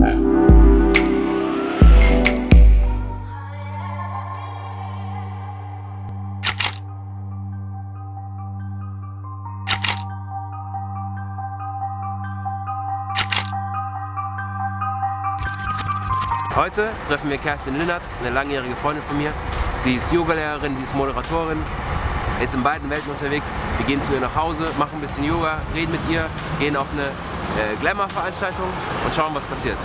Heute treffen wir Kerstin Linnertz, eine langjährige Freundin von mir. Sie ist Yogalehrerin, sie ist Moderatorin, ist in beiden Welten unterwegs. Wir gehen zu ihr nach Hause, machen ein bisschen Yoga, reden mit ihr, gehen auf eine Glamour-Veranstaltung und schauen, was passiert.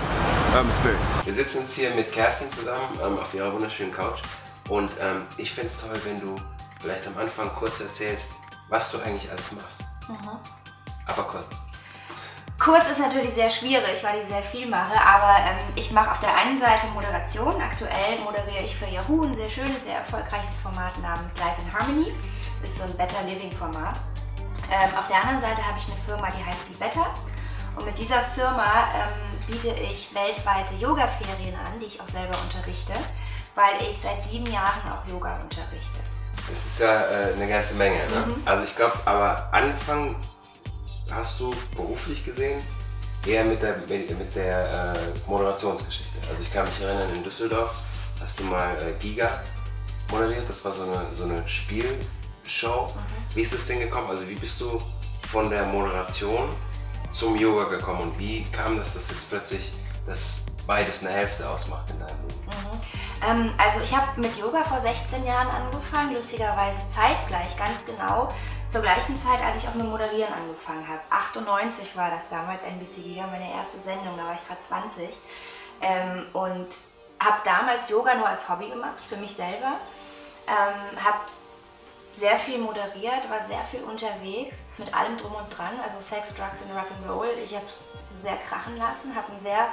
Urban Spirits. Wir sitzen jetzt hier mit Kerstin zusammen auf ihrer wunderschönen Couch und ich fände es toll, wenn du vielleicht am Anfang kurz erzählst, was du eigentlich alles machst. Mhm. Aber kurz. Kurz ist natürlich sehr schwierig, weil ich sehr viel mache, aber ich mache auf der einen Seite Moderation. Aktuell moderiere ich für Yahoo ein sehr schönes, sehr erfolgreiches Format namens Life in Harmony. Das ist so ein Better Living Format. Auf der anderen Seite habe ich eine Firma, die heißt Be Better. Und mit dieser Firma biete ich weltweite Yoga-Ferien an, die ich auch selber unterrichte, weil ich seit 7 Jahren auch Yoga unterrichte. Das ist ja eine ganze Menge, ne? Mhm. Also ich glaube, aber angefangen hast du beruflich gesehen eher mit der Moderationsgeschichte. Also ich kann mich erinnern, in Düsseldorf hast du mal Giga moderiert, das war so eine Spielshow. Mhm. Wie ist das denn gekommen? Also wie bist du von der Moderation zum Yoga gekommen und wie kam das, dass jetzt plötzlich das beides eine Hälfte ausmacht in deinem Leben? Mhm. Also ich habe mit Yoga vor 16 Jahren angefangen, lustigerweise zeitgleich, ganz genau. Zur gleichen Zeit, als ich auch mit Moderieren angefangen habe. 98 war das damals, NBC Giga, meine erste Sendung, da war ich gerade 20. Und habe damals Yoga nur als Hobby gemacht, für mich selber. Habe sehr viel moderiert, war sehr viel unterwegs, mit allem drum und dran, also Sex, Drugs und Rock'n'Roll. Ich habe es sehr krachen lassen, habe einen sehr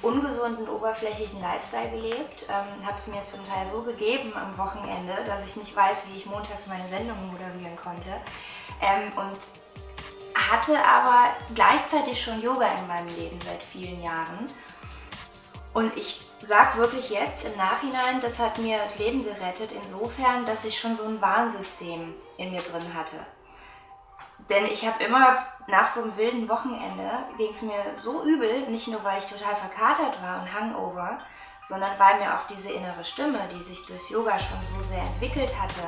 ungesunden, oberflächlichen Lifestyle gelebt, habe es mir zum Teil so gegeben am Wochenende, dass ich nicht weiß, wie ich montags meine Sendung moderieren konnte und hatte aber gleichzeitig schon Yoga in meinem Leben seit vielen Jahren und ich sage wirklich jetzt im Nachhinein, das hat mir das Leben gerettet, insofern, dass ich schon so ein Warnsystem in mir drin hatte. Denn ich habe immer nach so einem wilden Wochenende ging es mir so übel, nicht nur weil ich total verkatert war und Hangover, sondern weil mir auch diese innere Stimme, die sich durchs Yoga schon so sehr entwickelt hatte,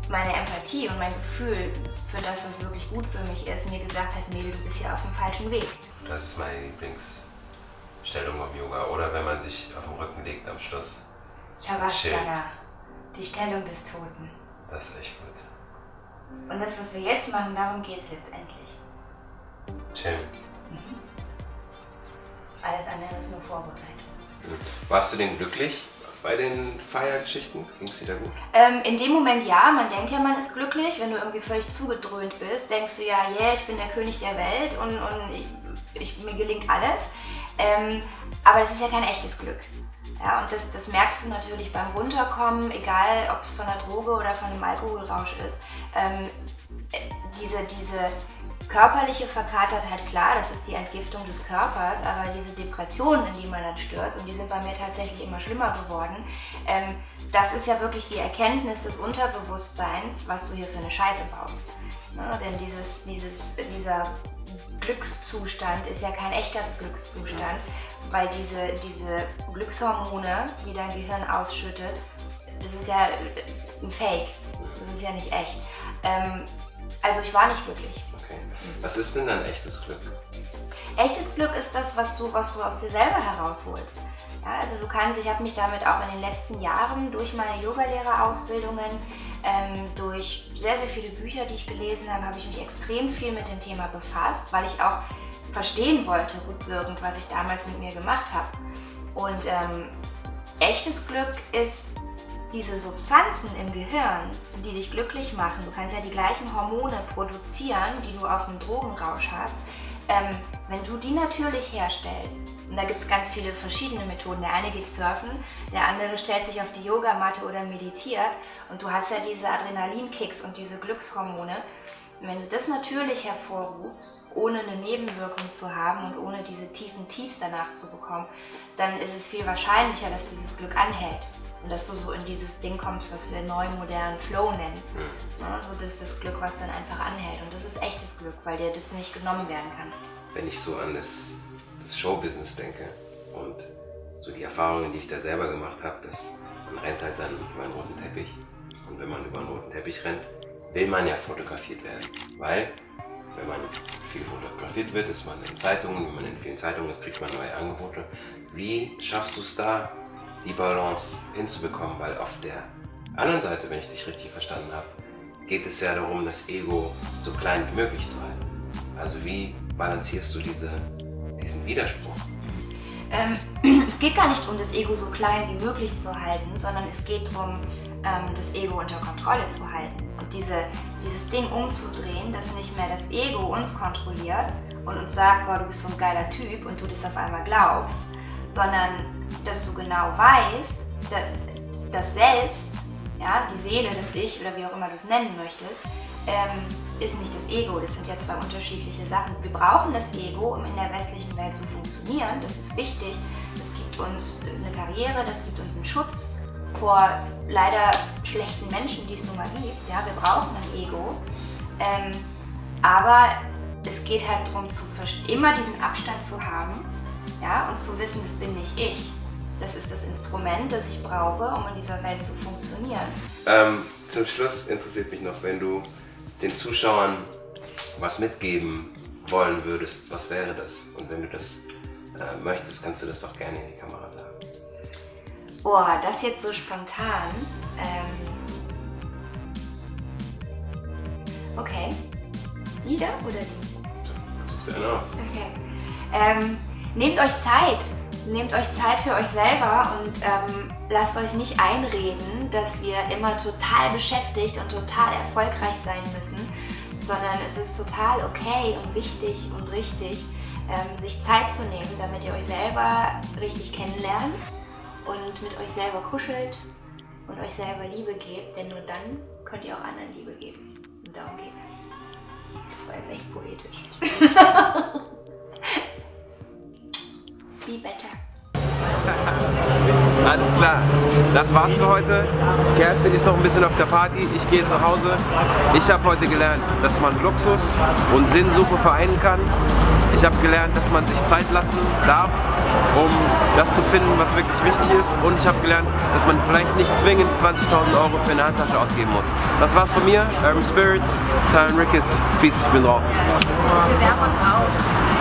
meine Empathie und mein Gefühl für das, was wirklich gut für mich ist, mir gesagt hat, Mädel, du bist ja auf dem falschen Weg. Das ist meine Lieblingsstellung im Yoga, oder wenn man sich auf den Rücken legt am Schluss. Shavasana, die Stellung des Toten. Das ist echt gut. Und das, was wir jetzt machen, darum geht es jetzt endlich. Chill. Mhm. Alles andere ist nur Vorbereitung. Warst du denn glücklich bei den Feiergeschichten? Ging es dir da gut? In dem Moment ja, man denkt ja, man ist glücklich. Wenn du irgendwie völlig zugedröhnt bist, denkst du ja, yeah, ich bin der König der Welt und mir gelingt alles. Aber das ist ja kein echtes Glück. Ja, und das merkst du natürlich beim Runterkommen, egal ob es von einer Droge oder von einem Alkoholrausch ist. Diese körperliche Verkatertheit, klar, das ist die Entgiftung des Körpers, aber diese Depressionen, in die man dann stürzt, und die sind bei mir tatsächlich immer schlimmer geworden, das ist ja wirklich die Erkenntnis des Unterbewusstseins, was du hier für eine Scheiße baust. Ne? Denn dieser Glückszustand ist ja kein echter Glückszustand, weil diese Glückshormone, die dein Gehirn ausschüttet, das ist ja ein Fake, das ist ja nicht echt. Also ich war nicht glücklich. Okay. Was ist denn dann echtes Glück? Echtes Glück ist das, was du aus dir selber herausholst. Ja, also ich habe mich damit auch in den letzten Jahren durch meine Yogalehrerausbildungen, durch sehr, sehr viele Bücher, die ich gelesen habe, habe ich mich extrem viel mit dem Thema befasst, weil ich auch verstehen wollte, rückwirkend, was ich damals mit mir gemacht habe. Und echtes Glück ist diese Substanzen im Gehirn, die dich glücklich machen. Du kannst ja die gleichen Hormone produzieren, die du auf einem Drogenrausch hast. Wenn du die natürlich herstellst, und da gibt es ganz viele verschiedene Methoden. Der eine geht surfen, der andere stellt sich auf die Yogamatte oder meditiert und du hast ja diese Adrenalinkicks und diese Glückshormone. Und wenn du das natürlich hervorrufst, ohne eine Nebenwirkung zu haben und ohne diese tiefen Tiefs danach zu bekommen, dann ist es viel wahrscheinlicher, dass dieses Glück anhält. Und dass du so in dieses Ding kommst, was wir neu modernen Flow nennen. Ja, so das ist das Glück, was dann einfach anhält. Und das ist echtes Glück, weil dir das nicht genommen werden kann. Wenn ich so an das das Showbusiness denke und so die Erfahrungen, die ich da selber gemacht habe, dass man rennt halt dann über einen roten Teppich und wenn man über einen roten Teppich rennt, will man ja fotografiert werden, weil wenn man viel fotografiert wird, ist man in Zeitungen, wenn man in vielen Zeitungen ist, kriegt man neue Angebote. Wie schaffst du es da, die Balance hinzubekommen? Weil auf der anderen Seite, wenn ich dich richtig verstanden habe, geht es ja darum, das Ego so klein wie möglich zu halten. Also wie balancierst du diesen Widerspruch? Es geht gar nicht darum, das Ego so klein wie möglich zu halten, sondern es geht darum, das Ego unter Kontrolle zu halten. Und dieses Ding umzudrehen, dass nicht mehr das Ego uns kontrolliert und uns sagt, boah, du bist so ein geiler Typ und du das auf einmal glaubst, sondern dass du genau weißt, dass Selbst, ja, die Seele, das Ich oder wie auch immer du es nennen möchtest, ist nicht das Ego. Das sind ja zwei unterschiedliche Sachen. Wir brauchen das Ego, um in der westlichen Welt zu funktionieren. Das ist wichtig. Das gibt uns eine Karriere, das gibt uns einen Schutz vor leider schlechten Menschen, die es nun mal gibt. Ja, wir brauchen ein Ego. Aber es geht halt darum, immer diesen Abstand zu haben, ja, und zu wissen, das bin nicht ich. Das ist das Instrument, das ich brauche, um in dieser Welt zu funktionieren. Zum Schluss interessiert mich noch, wenn du den Zuschauern was mitgeben wollen würdest, was wäre das? Und wenn du das möchtest, kannst du das doch gerne in die Kamera sagen. Boah, das jetzt so spontan. Okay. Lieder oder die? Such dir eine aus. Okay. Nehmt euch Zeit. Nehmt euch Zeit für euch selber und lasst euch nicht einreden, dass wir immer total beschäftigt und total erfolgreich sein müssen, sondern es ist total okay und wichtig und richtig, sich Zeit zu nehmen, damit ihr euch selber richtig kennenlernt und mit euch selber kuschelt und euch selber Liebe gebt, denn nur dann könnt ihr auch anderen Liebe geben. Und darum geht's. Das war jetzt echt poetisch. Be better. Alles klar, das war's für heute. Kerstin ist noch ein bisschen auf der Party, ich gehe jetzt nach Hause. Ich habe heute gelernt, dass man Luxus und Sinnsuche vereinen kann. Ich habe gelernt, dass man sich Zeit lassen darf, um das zu finden, was wirklich wichtig ist. Und ich habe gelernt, dass man vielleicht nicht zwingend 20.000 € für eine Handtasche ausgeben muss. Das war's von mir, Urban Spirits, Tyron Ricketts. Peace, ich bin draußen. Bewerbung auch.